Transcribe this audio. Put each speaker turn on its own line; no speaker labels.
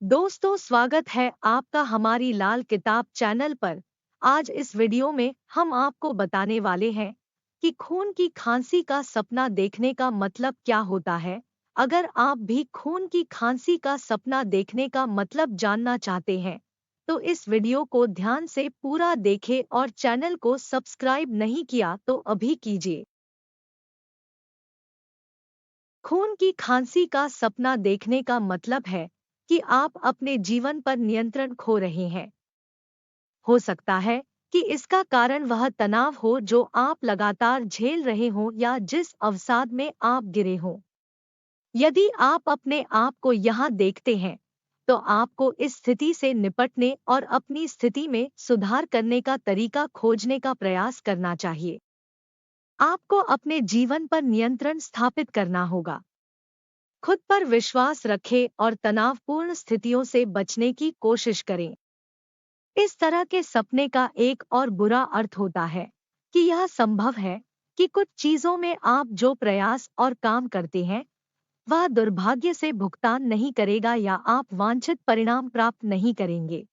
दोस्तों, स्वागत है आपका हमारी लाल किताब चैनल पर। आज इस वीडियो में हम आपको बताने वाले हैं कि खून की खांसी का सपना देखने का मतलब क्या होता है। अगर आप भी खून की खांसी का सपना देखने का मतलब जानना चाहते हैं तो इस वीडियो को ध्यान से पूरा देखें और चैनल को सब्सक्राइब नहीं किया तो अभी कीजिए। खून की खांसी का सपना देखने का मतलब है कि आप अपने जीवन पर नियंत्रण खो रहे हैं। हो सकता है कि इसका कारण वह तनाव हो जो आप लगातार झेल रहे हों या जिस अवसाद में आप गिरे हों। यदि आप अपने आप को यहाँ देखते हैं, तो आपको इस स्थिति से निपटने और अपनी स्थिति में सुधार करने का तरीका खोजने का प्रयास करना चाहिए। आपको अपने जीवन पर नियंत्रण स्थापित करना होगा। खुद पर विश्वास रखें और तनावपूर्ण स्थितियों से बचने की कोशिश करें। इस तरह के सपने का एक और बुरा अर्थ होता है कि यह संभव है कि कुछ चीजों में आप जो प्रयास और काम करते हैं वह दुर्भाग्य से भुगतान नहीं करेगा या आप वांछित परिणाम प्राप्त नहीं करेंगे।